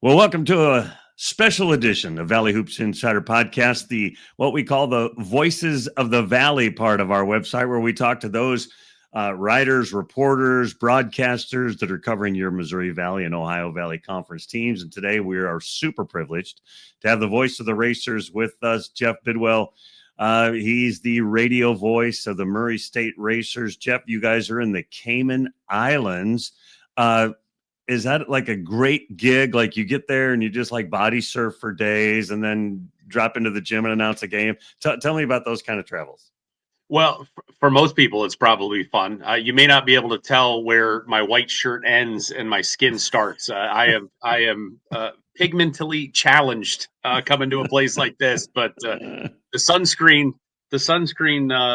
Well, welcome to a special edition of Valley Hoops Insider Podcast, the what we call the Voices of the Valley part of our website, where we talk to those writers, reporters, broadcasters that are covering your Missouri Valley and Ohio Valley Conference teams. And today we are super privileged to have the voice of the Racers with us, Jeff Bidwell. He's the radio voice of the Murray State Racers. Jeff, you guys are in the Cayman Islands. Is that like a great gig? Like you get there and you just like body surf for days and then drop into the gym and announce a game. Tell me about those kind of travels. Well, for most people, it's probably fun. You may not be able to tell where my white shirt ends and my skin starts. I am pigmentally challenged coming to a place like this, but the sunscreen,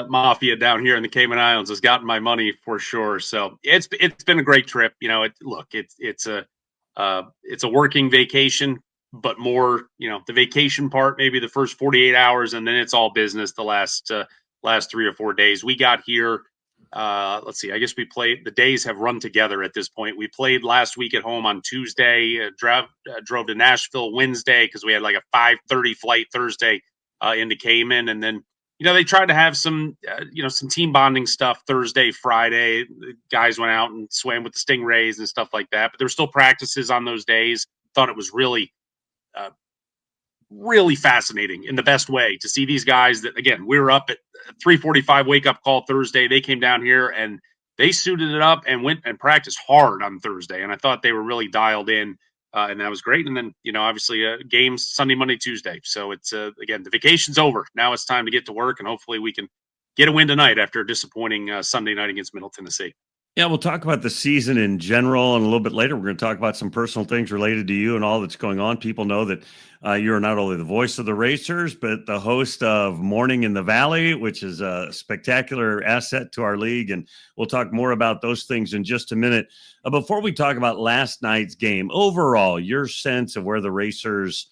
mafia down here in the Cayman Islands has gotten my money for sure. So it's been a great trip. You know, it's a working vacation, but more, the vacation part, maybe the first 48 hours, and then it's all business the last 3 or 4 days. We got here. Let's see. I guess we played. The days have run together at this point. We played last week at home on Tuesday. Drove to Nashville Wednesday because we had like a 5:30 flight Thursday into Cayman, and then they tried to have some some team bonding stuff Thursday, Friday. The guys went out and swam with the stingrays and stuff like that. But there were still practices on those days. Thought it was really fascinating in the best way to see these guys that, again, we were up at 3:45 wake up call Thursday. They came down here and they suited it up and went and practiced hard on Thursday. And I thought they were really dialed in. And that was great. And then, obviously games Sunday, Monday, Tuesday. So it's, again, the vacation's over. Now it's time to get to work, and hopefully we can get a win tonight after a disappointing Sunday night against Middle Tennessee. Yeah, we'll talk about the season in general, and a little bit later we're going to talk about some personal things related to you and all that's going on. People know that you're not only the voice of the Racers, but the host of Morning in the Valley, which is a spectacular asset to our league, and we'll talk more about those things in just a minute. Before we talk about last night's game, overall, your sense of where the Racers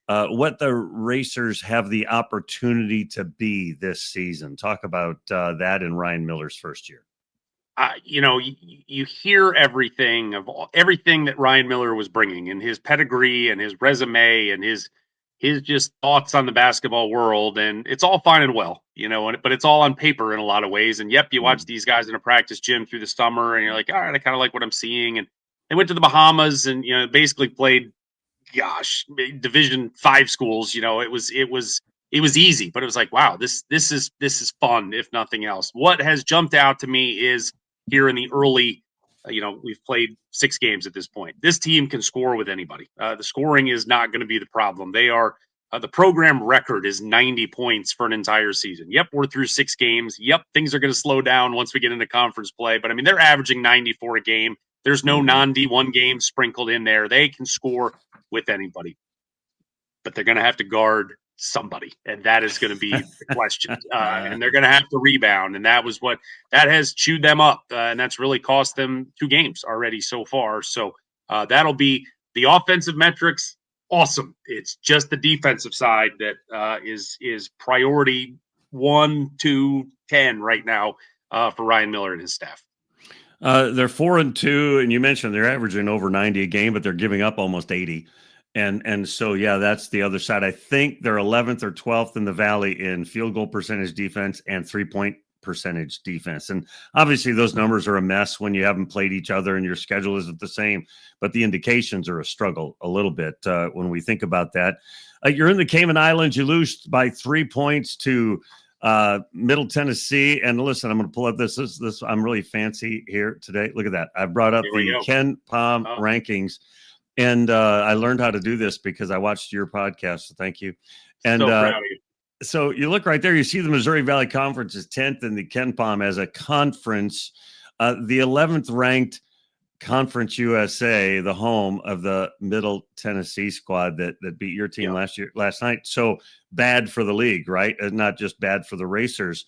what the Racers have the opportunity to be this season. Talk about that in Ryan Miller's first year. You hear everything that Ryan Miller was bringing, and his pedigree and his resume and his just thoughts on the basketball world, and it's all fine and well, but it's all on paper in a lot of ways. And yep, you watch these guys in a practice gym through the summer, and you're like, all right, I kind of like what I'm seeing. And they went to the Bahamas and basically played, Division 5 schools. It was easy, but it was like, wow, this is fun if nothing else. What has jumped out to me is, here in the early, we've played 6 games at this point. This team can score with anybody. The scoring is not going to be the problem. They are, the program record is 90 points for an entire season. Yep, we're through 6 games. Yep, things are going to slow down once we get into conference play. But, I mean, they're averaging 94 a game. There's no non-D1 games sprinkled in there. They can score with anybody. But they're going to have to guard somebody, and that is going to be the question. And they're going to have to rebound, and that has chewed them up, and that's really cost them 2 games already so far. So that'll be the offensive metrics. Awesome. It's just the defensive side that is priority 1, 2, 10 right now for Ryan Miller and his staff. They're 4-2, and you mentioned they're averaging over 90 a game, but they're giving up almost 80. And so, yeah, that's the other side. I think they're 11th or 12th in the Valley in field goal percentage defense and 3-point percentage defense. And obviously those numbers are a mess when you haven't played each other and your schedule isn't the same. But the indications are a struggle a little bit when we think about that. You're in the Cayman Islands. You lose by 3 points to Middle Tennessee. And listen, I'm going to pull up this. I'm really fancy here today. Look at that. I brought up the Ken Pom rankings. And I learned how to do this because I watched your podcast. So thank you. And so proud of you. So you look right there. You see the Missouri Valley Conference is 10th in the Ken Pom as a conference. The 11th ranked Conference USA, the home of the Middle Tennessee squad that beat your team last night. So bad for the league, right? Not just bad for the Racers.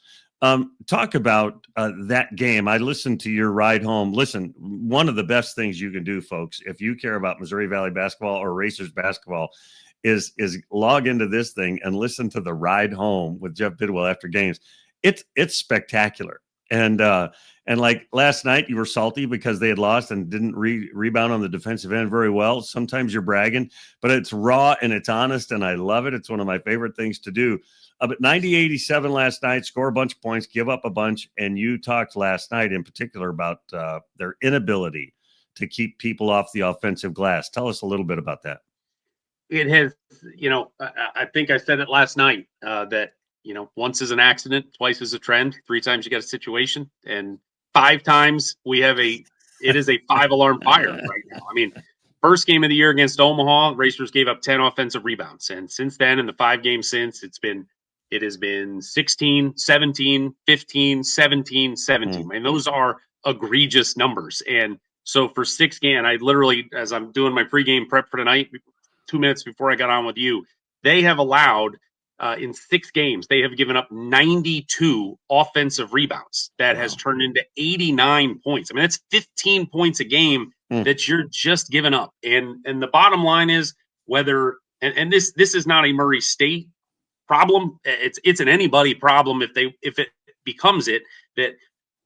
Talk about that game. I listened to your ride home. Listen, one of the best things you can do, folks, if you care about Missouri Valley basketball or Racers basketball, is log into this thing and listen to the ride home with Jeff Bidwell after games. It's spectacular. And like last night, you were salty because they had lost and didn't rebound on the defensive end very well. Sometimes you're bragging, but it's raw and it's honest, and I love it. It's one of my favorite things to do. But 90-87 last night, score a bunch of points, give up a bunch, and you talked last night in particular about their inability to keep people off the offensive glass. Tell us a little bit about that. It has, I think I said it last night that, once is an accident, twice is a trend, three times you got a situation, and five times it is a 5-alarm fire right now. I mean, first game of the year against Omaha, Racers gave up 10 offensive rebounds. And since then, in the 5 games since, it has been 16, 17, 15, 17, 17. I mean, those are egregious numbers. And so for 6 games, I literally, as I'm doing my pregame prep for tonight, 2 minutes before I got on with you, they have allowed in 6 games, they have given up 92 offensive rebounds. That has turned into 89 points. I mean, that's 15 points a game that you're just giving up. And the bottom line is whether, and this is not a Murray State problem. It's an anybody problem if it becomes it. That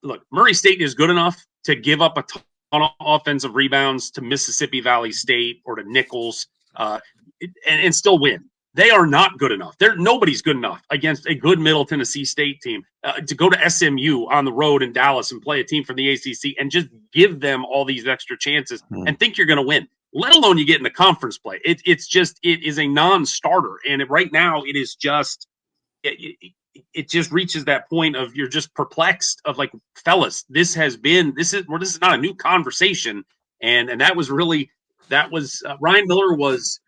look, Murray State is good enough to give up a ton of offensive rebounds to Mississippi Valley State or to Nichols and still win. They are not good enough. Nobody's good enough against a good Middle Tennessee State team to go to SMU on the road in Dallas and play a team from the ACC and just give them all these extra chances and think you're going to win. Let alone you get into conference play. It is a non-starter, and right now it is just it just reaches that point of you're just perplexed of like, fellas, this is not a new conversation, and that was Ryan Miller was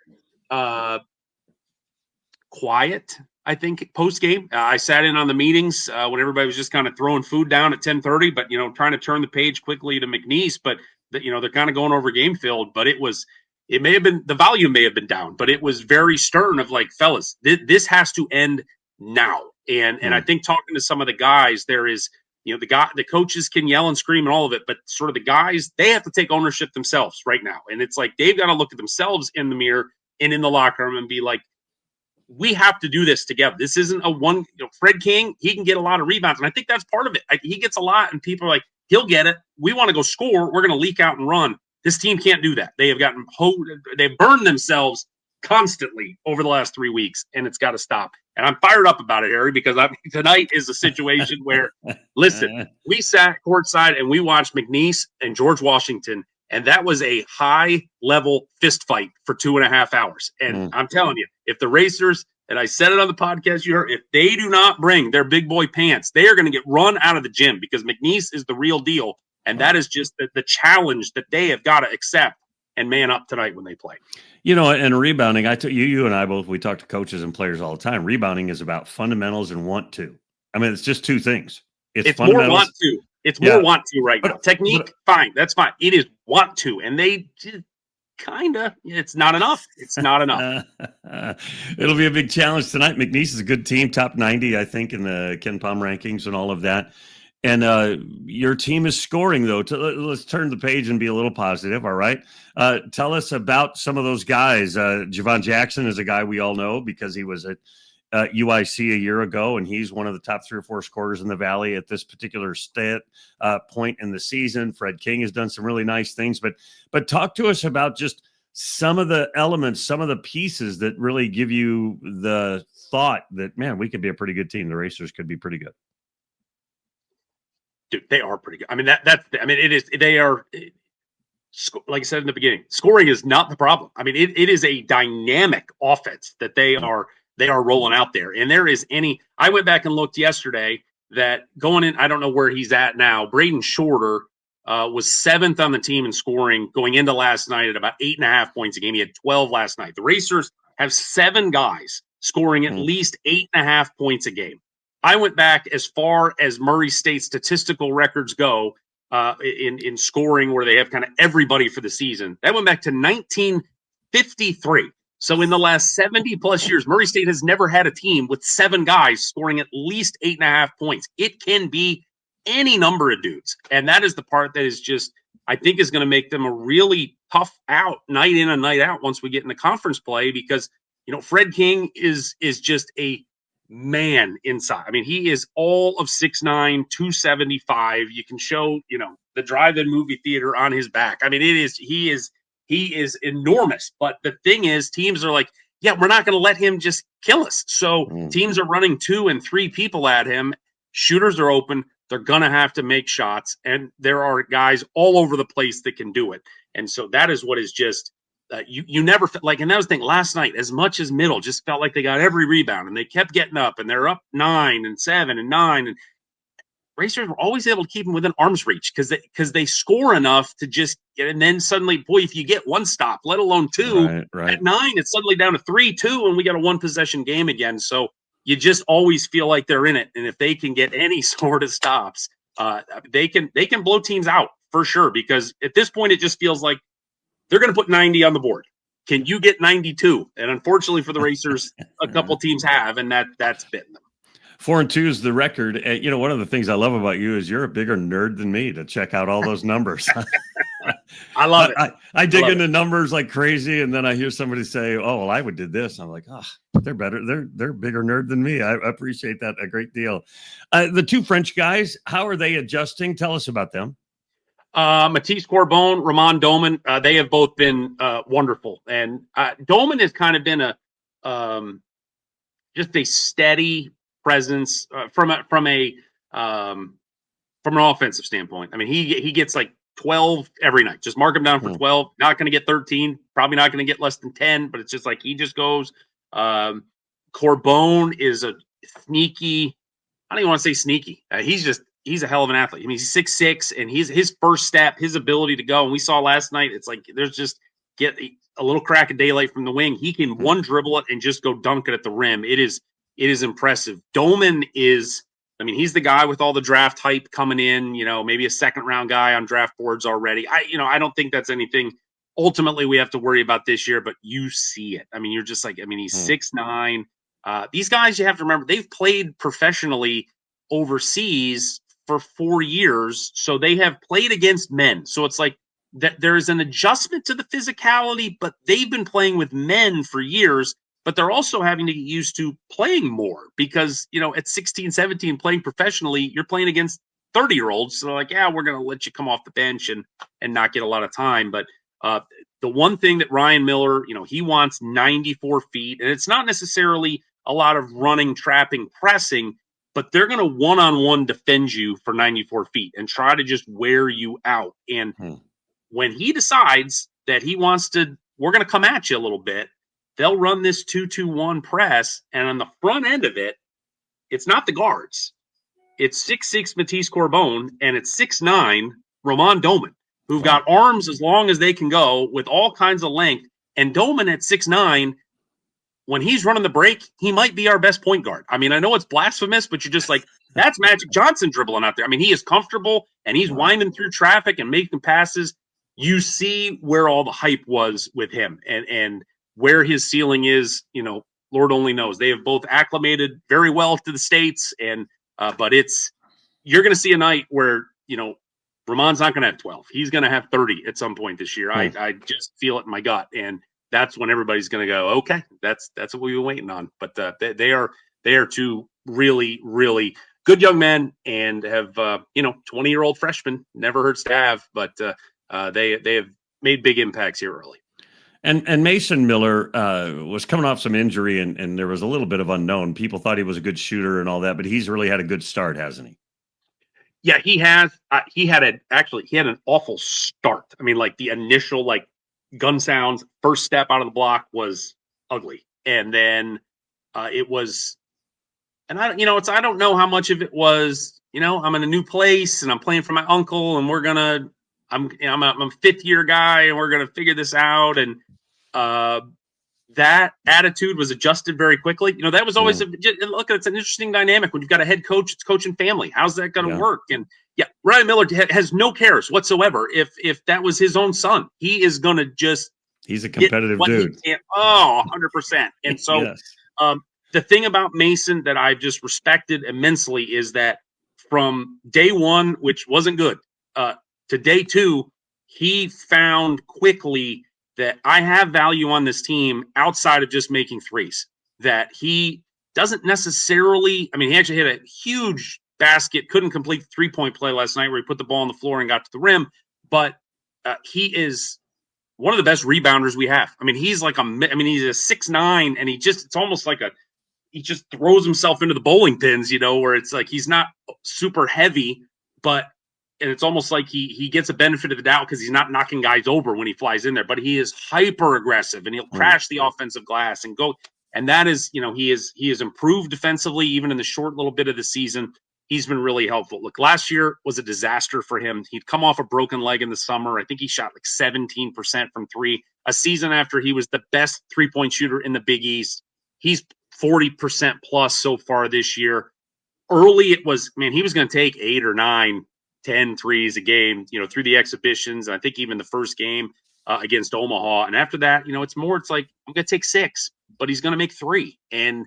quiet, I think, post game. I sat in on the meetings when everybody was just kind of throwing food down at 10:30, but trying to turn the page quickly to McNeese. But they're kind of going over game field. But it may have been, the volume may have been down, but it was very stern of like, fellas, this has to end now. And I think talking to some of the guys, there is, the coaches can yell and scream and all of it, but sort of the guys, they have to take ownership themselves right now. And it's like they've got to look at themselves in the mirror and in the locker room and be like, we have to do this together. This isn't a one. Fred King, he can get a lot of rebounds, and I think that's part of it. He gets a lot, and people are like, he'll get it. We want to go score. We're going to leak out and run. This team can't do that. They have they've burned themselves constantly over the last 3 weeks, and it's got to stop. And I'm fired up about it, Harry, because tonight is a situation where, listen, we sat courtside and we watched McNeese and George Washington. And that was a high-level fist fight for 2.5 hours. And I'm telling you, if the Racers, and I said it on the podcast you heard, if they do not bring their big boy pants, they are going to get run out of the gym because McNeese is the real deal. And that is just the challenge that they have got to accept and man up tonight when they play. And rebounding, you and I both, we talk to coaches and players all the time. Rebounding is about fundamentals and want to. I mean, it's just 2 things. It's more want to. It's more want to right now. Technique, fine. That's fine. It is want to. And they just it's not enough. It's not enough. It'll be a big challenge tonight. McNeese is a good team, top 90, I think, in the Ken Palm rankings and all of that. And your team is scoring, though. Let's turn the page and be a little positive, all right? Tell us about some of those guys. Javon Jackson is a guy we all know because he was at UIC a year ago, and he's one of the top 3 or 4 scorers in the Valley at this particular point in the season. Fred King has done some really nice things, but talk to us about just some of the elements, some of the pieces that really give you the thought that, man, we could be a pretty good team. The Racers could be pretty good. Dude, they are pretty good. I mean, it is. They are, like I said in the beginning, scoring is not the problem. I mean, it is a dynamic offense that they are rolling out there. And I went back and looked yesterday that going in, I don't know where he's at now. Braden Shorter was 7th on the team in scoring going into last night at about 8.5 points a game. He had 12 last night. The Racers have 7 guys scoring at least 8.5 points a game. I went back as far as Murray State statistical records go in scoring, where they have kind of everybody for the season. That went back to 1953. So in the last 70 plus years, Murray State has never had a team with 7 guys scoring at least 8.5 points. It can be any number of dudes. And that is the part that is just, I think, is going to make them a really tough out night in and night out once we get into conference play, because, Fred King is just a man inside. I mean, he is all of 6'9", 275. You can show, the drive-in movie theater on his back. I mean, he is enormous. But the thing is, teams are like, yeah, we're not going to let him just kill us. So teams are running 2 and 3 people at him. Shooters are open. They're going to have to make shots. And there are guys all over the place that can do it. And so that is what is just, you never like, and that was the thing last night, as much as Middle just felt like they got every rebound and they kept getting up and they're up 9 and 7 and 9, and Racers were always able to keep them within arm's reach because they score enough to just get, and then suddenly, boy, if you get one stop, let alone 2, right. at 9, it's suddenly down to 3-2, and we got a 1-possession game again. So you just always feel like they're in it, and if they can get any sort of stops, they can blow teams out for sure. Because at this point, it just feels like they're going to put 90 on the board. Can you get 92? And unfortunately for the Racers, a couple teams have, and that's bitten them. 4-2 is the record. And, one of the things I love about you is you're a bigger nerd than me to check out all those numbers. I love it. I dig into numbers like crazy, and then I hear somebody say, "Oh, well, I would did this." I'm like, they're better. They're a bigger nerd than me. I appreciate that a great deal. The 2 French guys, how are they adjusting? Tell us about them. Matisse Corbon, Ramon Doman, they have both been wonderful. And Doman has kind of been just a steady presence from an offensive standpoint. I mean, he gets like 12 every night. Just mark him down for 12. Not going to get 13. Probably not going to get less than 10. But it's just like he just goes. Corbon is a sneaky. I don't even want to say sneaky. He's a hell of an athlete. I mean, he's 6'6", and his first step, his ability to go. And we saw last night, it's like there's just get a little crack of daylight from the wing. He can one dribble it and just go dunk it at the rim. It is impressive. Doman is, I mean, he's the guy with all the draft hype coming in. Maybe a second round guy on draft boards already. I don't think that's anything ultimately we have to worry about this year. But you see it. I mean, you're just like, I mean, he's 6'9". These guys, you have to remember, they've played professionally overseas for 4 years, so they have played against men. So it's like that there is an adjustment to the physicality, but they've been playing with men for years, but they're also having to get used to playing more because, at 16, 17, playing professionally, you're playing against 30-year-olds. So like, yeah, we're going to let you come off the bench and not get a lot of time. But the one thing that Ryan Miller, he wants 94 feet, and it's not necessarily a lot of running, trapping, pressing, but they're going to one-on-one defend you for 94 feet and try to just wear you out. And when he decides that he wants to, we're going to come at you a little bit, they'll run this 2-2-1 press. And on the front end of it, it's not the guards. It's 6'6" Matisse Corbon, and it's 6'9" Ramon Doman, who've got arms as long as they can go with all kinds of length. And Doman at 6'9", when he's running the break, he might be our best point guard. I mean, I know it's blasphemous, but you're just like, that's Magic Johnson dribbling out there. I mean, he is comfortable, and he's winding through traffic and making passes. You see where all the hype was with him and where his ceiling is, Lord only knows. They have both acclimated very well to the States, and but you're going to see a night where, Ramon's not going to have 12. He's going to have 30 at some point this year. I just feel it in my gut, and that's when everybody's going to go, okay, that's what we've been waiting on. But they are 2 really, really good young men, and have 20-year-old freshmen. Never hurts to have, but they have made big impacts here early. And Mason Miller was coming off some injury, and there was a little bit of unknown. People thought he was a good shooter and all that, but he's really had a good start, hasn't he? Yeah, he has. He had an awful start. I mean, like the initial gun sounds, first step out of the block was ugly, and then it was. And I don't know how much of it was. I'm in a new place and I'm playing for my uncle, and I'm a 5th-year guy, and we're gonna figure this out. And that attitude was adjusted very quickly. That was always look. It's an interesting dynamic when you've got a head coach. It's coaching family. How's that going to work? And Ryan Miller has no cares whatsoever. If that was his own son, he is going to just. He's a competitive dude. 100%. And so, yes. The thing about Mason that I've just respected immensely is that from day one, which wasn't good, to day 2, he found quickly that I have value on this team outside of just making threes. That he doesn't necessarily, I mean, he actually hit a huge basket, couldn't complete the 3-point play last night where he put the ball on the floor and got to the rim, but he is one of the best rebounders we have. I mean, he's like he's a 6'9", and it's almost like he just throws himself into the bowling pins, where it's like he's not super heavy, and it's almost like he gets a benefit of the doubt because he's not knocking guys over when he flies in there, but he is hyper aggressive and he'll crash the offensive glass and go. And that is, he has improved defensively even in the short little bit of the season. He's been really helpful. Look, last year was a disaster for him. He'd come off a broken leg in the summer. I think he shot like 17% from three. A season after he was the best 3-point shooter in the Big East. He's 40% plus so far this year. Early, it was, he was going to take 8 or 9, 10 threes a game, through the exhibitions. I think even the first game against Omaha. And after that, it's like, I'm going to take 6, but he's going to make 3 and,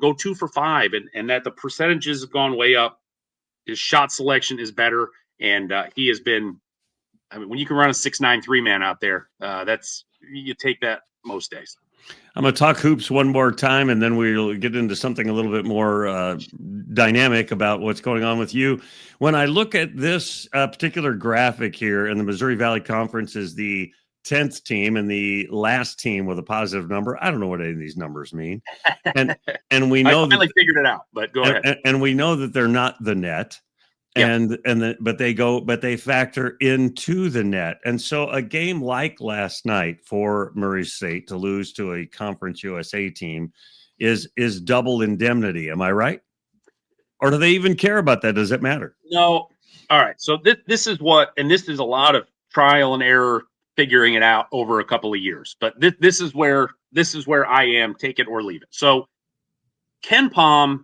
go 2 for 5. And that the percentages have gone way up. His shot selection is better. And he has been, when you can run a 6'9" 3-man out there, you take that most days. I'm going to talk hoops one more time, and then we'll get into something a little bit more dynamic about what's going on with you. When I look at this particular graphic here, and the Missouri Valley Conference is the 10th team and the last team with a positive number. I don't know what any of these numbers mean. And we know I finally figured it out, but go ahead. And we know that they're not the net. But they factor into the net. And so a game like last night for Murray State to lose to a Conference USA team is double indemnity. Am I right? Or do they even care about that? Does it matter? No. All right. So this is this is a lot of trial and error figuring it out over a couple of years. But this is where I am, take it or leave it. So KenPom,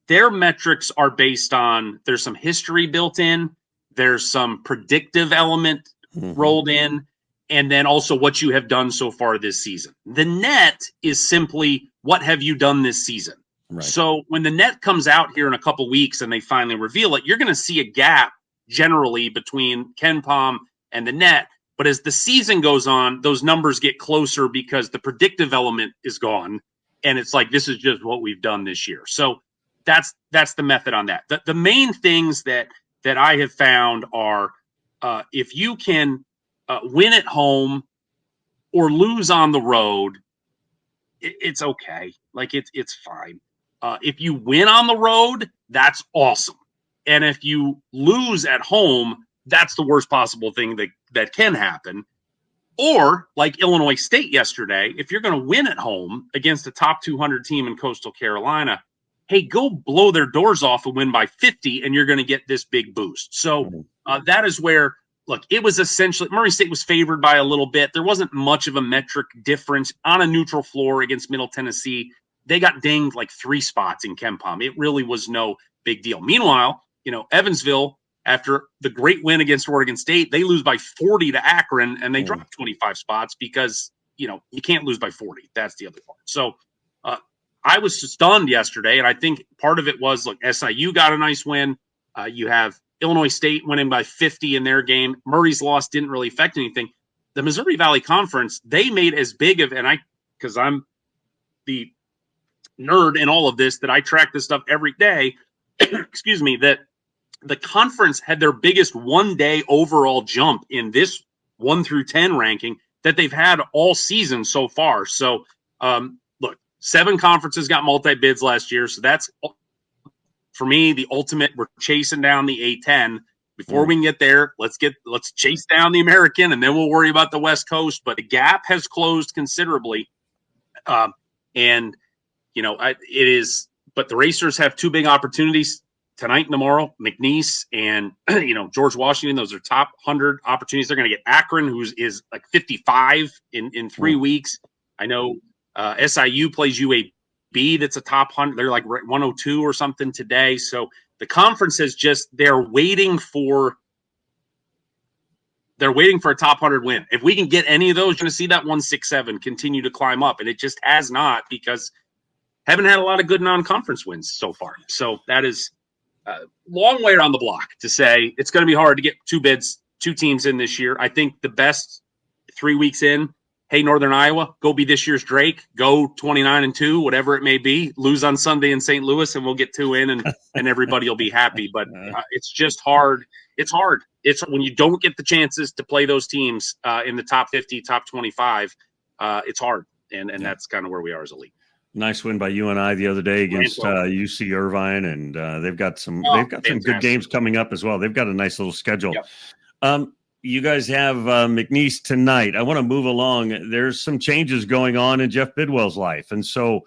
their metrics are based on, there's some history built in, there's some predictive element rolled in, and then also what you have done so far this season. The net is simply, what have you done this season? Right. So when the net comes out here in a couple weeks and they finally reveal it, you're going to see a gap generally between KenPom and the net. But as the season goes on, those numbers get closer because the predictive element is gone. And it's like, this is just what we've done this year. So that's the method on that. The main things that I have found are if you can win at home or lose on the road, it's okay. Like it's fine. If you win on the road, that's awesome. And if you lose at home, that's the worst possible thing that can happen. Or like Illinois State yesterday, if you're going to win at home against a top 200 team in Coastal Carolina, hey, go blow their doors off and win by 50, and you're going to get this big boost. So that is where, look, it was essentially, Murray State was favored by a little bit. There wasn't much of a metric difference on a neutral floor against Middle Tennessee. They got dinged like 3 spots in KenPom. It really was no big deal. Meanwhile, Evansville, after the great win against Oregon State, they lose by 40 to Akron, and they drop 25 spots because, you can't lose by 40. That's the other part. So, I was stunned yesterday, and I think part of it was, look, SIU got a nice win. You have Illinois State winning by 50 in their game. Murray's loss didn't really affect anything. The Missouri Valley Conference, they made as big of, because I'm the nerd in all of this, that I track this stuff every day, excuse me, that the conference had their biggest one-day overall jump in this 1 through 10 ranking that they've had all season so far. So, look, 7 conferences got multi-bids last year, so that's, for me, the ultimate. We're chasing down the A10. Before we can get there, let's chase down the American, and then we'll worry about the West Coast. But the gap has closed considerably, and it is. But the Racers have 2 big opportunities tonight and tomorrow. McNeese and George Washington; those are top 100 opportunities. They're going to get Akron, who is like 55 in 3 weeks. I know. SIU plays UAB, that's a top 100. They're like 102 or something today. So the conference is just, they're waiting for a top 100 win. If we can get any of those, you're going to see that 167 continue to climb up. And it just has not, because haven't had a lot of good non-conference wins so far. So that is a long way around the block to say it's going to be hard to get 2 teams in this year. I think the best 3 weeks in hey, Northern Iowa, go be this year's Drake, go 29-2, whatever it may be, lose on Sunday in St. Louis, and we'll get 2 in, and everybody will be happy. But it's just hard. It's hard. It's when you don't get the chances to play those teams in the top 50, top 25. It's hard, and that's kind of where we are as a league. Nice win by UNI the other day against UC Irvine, and they've got some good games coming up as well. They've got a nice little schedule. Yep. You guys have McNeese tonight. I want to move along. There's some changes going on in Jeff Bidwell's life, and so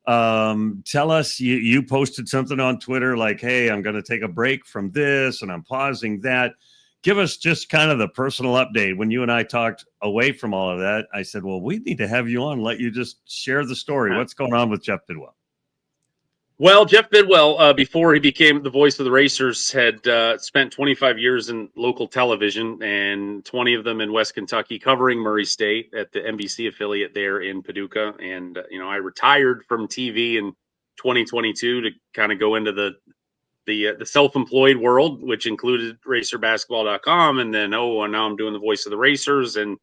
tell us. You posted something on Twitter like, "Hey, I'm going to take a break from this, and I'm pausing that." Give us just kind of the personal update. When you and I talked away from all of that, I said, well, we need to have you on, let you just share the story. What's going on with Jeff Bidwell? Well, Jeff Bidwell, before he became the voice of the Racers, had spent 25 years in local television and 20 of them in West Kentucky, covering Murray State at the NBC affiliate there in Paducah. And, I retired from TV in 2022 to kind of go into the self-employed world, which included racerbasketball.com. And then, now I'm doing the voice of the Racers. And,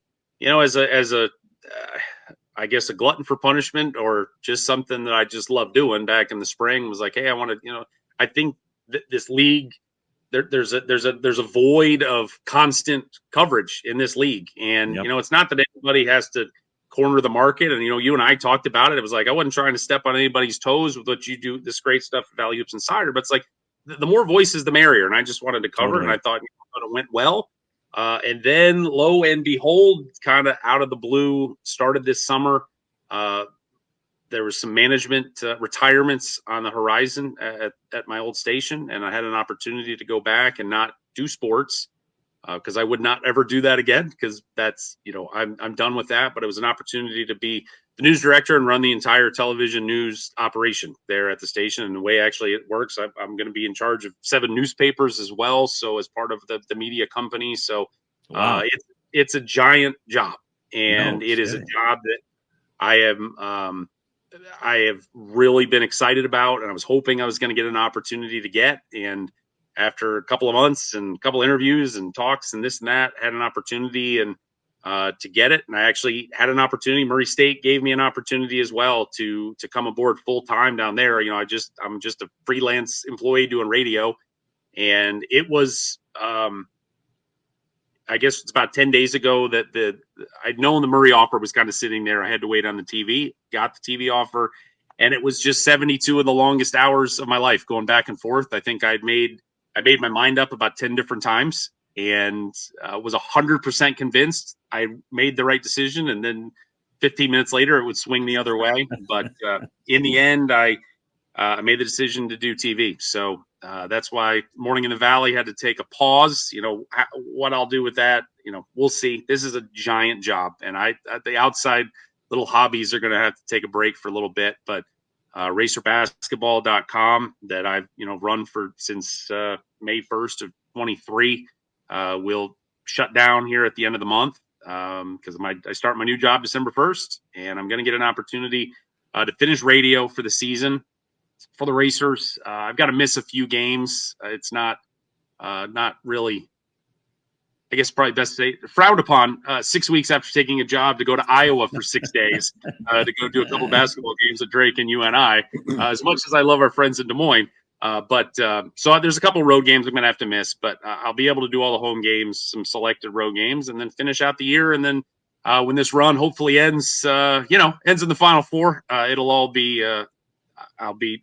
I guess a glutton for punishment, or just something that I just love doing back in the spring, was like, hey, I want to, I think this league, there's a void of constant coverage in this league. And, it's not that anybody has to corner the market. And, you and I talked about it. It was like, I wasn't trying to step on anybody's toes with what you do, this great stuff at Valley Hoops Insider, but it's like, the more voices, the merrier. And I just wanted to cover it. And I thought it went well. And then lo and behold, kind of out of the blue, started this summer. There was some management retirements on the horizon at my old station. And I had an opportunity to go back and not do sports, because I would not ever do that again, because that's, I'm done with that. But it was an opportunity to be the news director and run the entire television news operation there at the station. And the way actually it works, I'm going to be in charge of 7 newspapers as well. So as part of the media company. So it's a giant job, and it is a job that I have really been excited about, and I was hoping I was going to get an opportunity to get. And after a couple of months and a couple of interviews and talks and this and that, had an opportunity and to get it. And I actually had an opportunity. Murray State gave me an opportunity as well to come aboard full time down there. I'm just a freelance employee doing radio, and it was I guess it's about 10 days ago that I'd known the Murray offer was kind of sitting there. I had to wait on the TV, got the TV offer, and it was just 72 of the longest hours of my life going back and forth. I think I made my mind up about 10 different times, and was 100% convinced I made the right decision. And then 15 minutes later, it would swing the other way. But in the end, I made the decision to do TV. So that's why Morning in the Valley had to take a pause. What I'll do with that, we'll see. This is a giant job, and the outside little hobbies are going to have to take a break for a little bit. But racerbasketball.com, that I've run since May 1st of 23, will shut down here at the end of the month, because I start my new job December 1st, and I'm going to get an opportunity to finish radio for the season for the Racers. I've got to miss a few games. It's not really, I guess probably best to say, frowned upon 6 weeks after taking a job to go to Iowa for 6 days to go do a couple basketball games at Drake and UNI. As much as I love our friends in Des Moines, so there's a couple road games I'm going to have to miss, but I'll be able to do all the home games, some selected road games, and then finish out the year. And then when this run hopefully ends in the Final Four, it'll all be. I'll be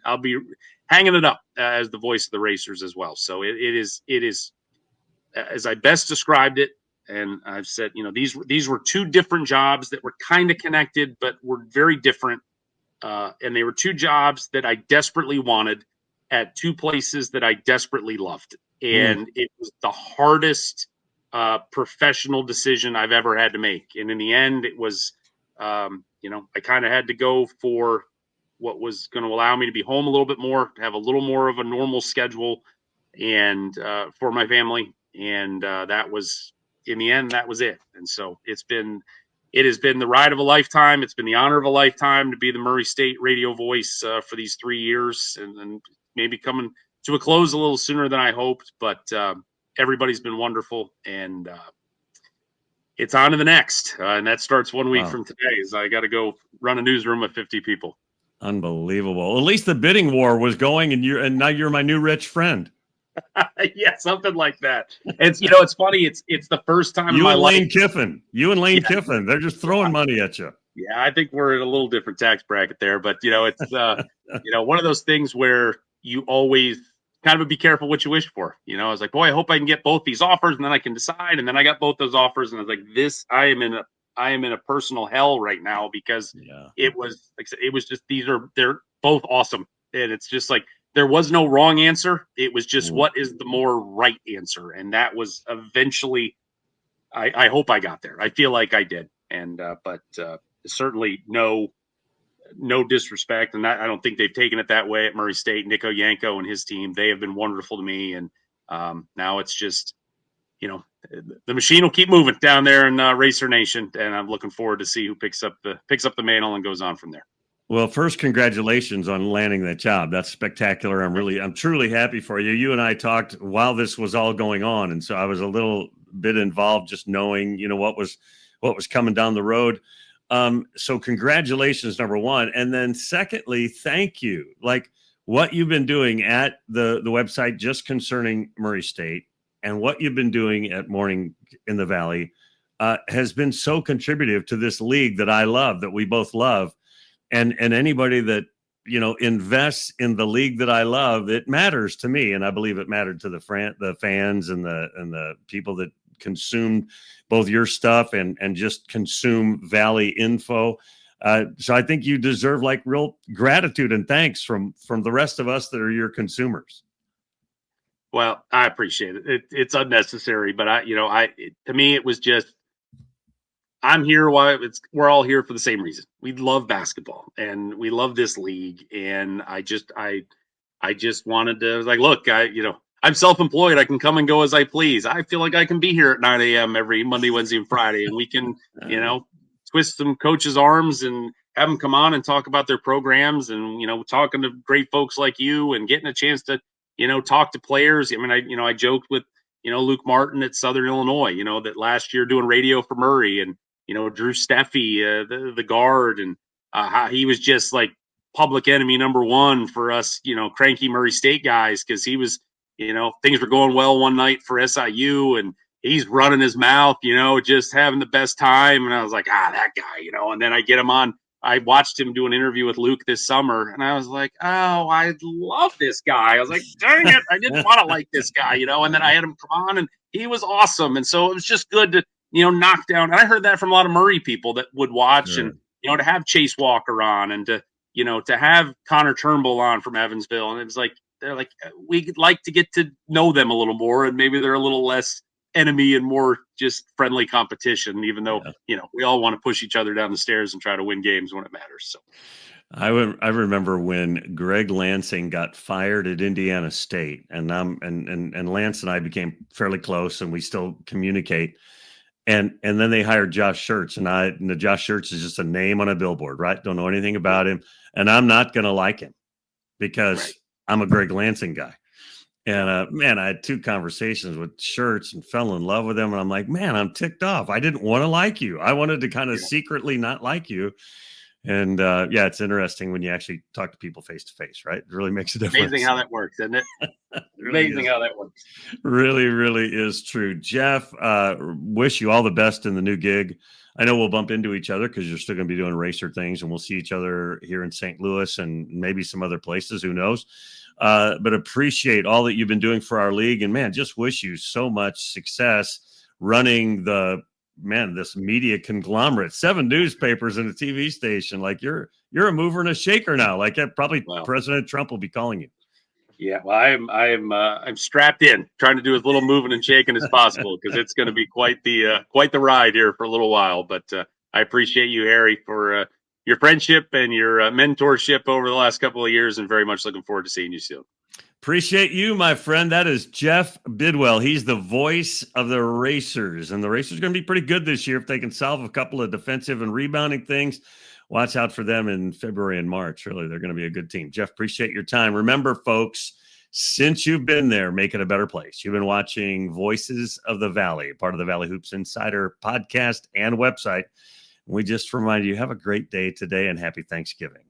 hanging it up as the voice of the Racers as well. So it is as I best described it, and I've said, these were 2 different jobs that were kind of connected, but were very different. And they were 2 jobs that I desperately wanted at 2 places that I desperately loved. And it was the hardest professional decision I've ever had to make. And in the end, it was, I kind of had to go for what was going to allow me to be home a little bit more, have a little more of a normal schedule, and for my family. And that was, in the end, that was it. And so it has been the ride of a lifetime. It's been the honor of a lifetime to be the Murray State radio voice for these 3 years, and maybe coming to a close a little sooner than I hoped. But everybody's been wonderful, and It's on to the next, and that starts 1 week Wow. from today. Is I got to go run a newsroom of 50 people. Unbelievable. At least the bidding war was going, and now you're my new rich friend. Yeah, something like that. It's it's funny. It's the first time in You my and life. Lane Kiffin. You and Lane Yeah, Kiffin. They're just throwing money at you. yeah. I think we're in a little different tax bracket there, but it's one of those things where you always kind of be careful what you wish for. I was like, boy, I hope I can get both these offers, and then I can decide. And then I got both those offers, and I was like, this, I am in a personal hell right now because Yeah. it was like I said, it was just they're both awesome, and it's just like there was no wrong answer. It was just Mm. what is the more right answer, and that was eventually. I hope I got there. I feel like I did, and but certainly no disrespect, and I don't think they've taken it that way at Murray State. Nico Yanko and his team, they have been wonderful to me, and now it's just the machine will keep moving down there in Racer Nation, and I'm looking forward to see who picks up the mantle and goes on from there. Well, first, congratulations on landing that job. That's spectacular. I'm truly happy for you. You and I talked while this was all going on, and so I was a little bit involved, just knowing, what was coming down the road. So congratulations, number one, and then secondly, thank you. Like what you've been doing at the website, just concerning Murray State, and what you've been doing at Morning in the Valley, has been so contributive to this league that I love, that we both love. And anybody that invests in the league that I love, it matters to me, and I believe it mattered to the fans and the people that consumed both your stuff and just consume Valley info. So I think you deserve like real gratitude and thanks from the rest of us that are your consumers. Well, I appreciate it. It's unnecessary, but to me it was just I'm here. Why we're all here for the same reason. We love basketball and we love this league. And I just wanted to like, look, I'm self-employed. I can come and go as I please. I feel like I can be here at 9 a.m. every Monday, Wednesday, and Friday, and we can, twist some coaches' arms and have them come on and talk about their programs, and talking to great folks like you and getting a chance to, talk to players. I mean, I joked with, Luke Martin at Southern Illinois, that last year doing radio for Murray, and Drew Steffi, the guard, and how he was just like public enemy number one for us, cranky Murray State guys, because he was, things were going well one night for SIU, and he's running his mouth, just having the best time. And I was like, that guy, and then I get him on. I watched him do an interview with Luke this summer, and I was like, oh, I love this guy. I was like, dang it, I didn't want to like this guy, and then I had him come on, and he was awesome. And so it was just good to, knock down. And I heard that from a lot of Murray people that would watch, and, Sure. to have Chase Walker on, and to have Connor Turnbull on from Evansville. And it's like, they're like, we'd like to get to know them a little more, and maybe they're a little less enemy and more just friendly competition, even though, Yeah. we all want to push each other down the stairs and try to win games when it matters. So I remember when Greg Lansing got fired at Indiana State, and Lance and I became fairly close, and we still communicate. And then they hired Josh Schertz, and the Josh Schertz is just a name on a billboard, right? Don't know anything about him, and I'm not going to like him right. because I'm a Greg Lansing guy. And man, I had two conversations with Schertz and fell in love with him, and I'm like, man, I'm ticked off. I didn't want to like you. I wanted to kind of Yeah. secretly not like you. And yeah, it's interesting when you actually talk to people face to face, right? It really makes a difference. Amazing how that works, isn't it? Really Amazing is. how that works. Really, really is true. Jeff, wish you all the best in the new gig. I know we'll bump into each other because you're still going to be doing racer things, and we'll see each other here in St. Louis and maybe some other places. Who knows? But appreciate all that you've been doing for our league, and man, just wish you so much success running this media conglomerate, 7 newspapers and a TV station. Like you're a mover and a shaker now. Like probably Well, President Trump will be calling you. yeah. Well, I'm strapped in, trying to do as little moving and shaking as possible, because it's going to be quite the ride here for a little while. But I appreciate you, Harry, for your friendship and your mentorship over the last couple of years, and very much looking forward to seeing you soon. Appreciate you, my friend. That is Jeff Bidwell. He's the voice of the Racers, and the Racers are going to be pretty good this year if they can solve a couple of defensive and rebounding things. Watch out for them in February and March. Really, they're going to be a good team. Jeff, appreciate your time. Remember, folks, Since you've been there, make it a better place. You've been watching Voices of the Valley, part of the Valley Hoops Insider podcast and website. We just remind you, have a great day today and happy Thanksgiving.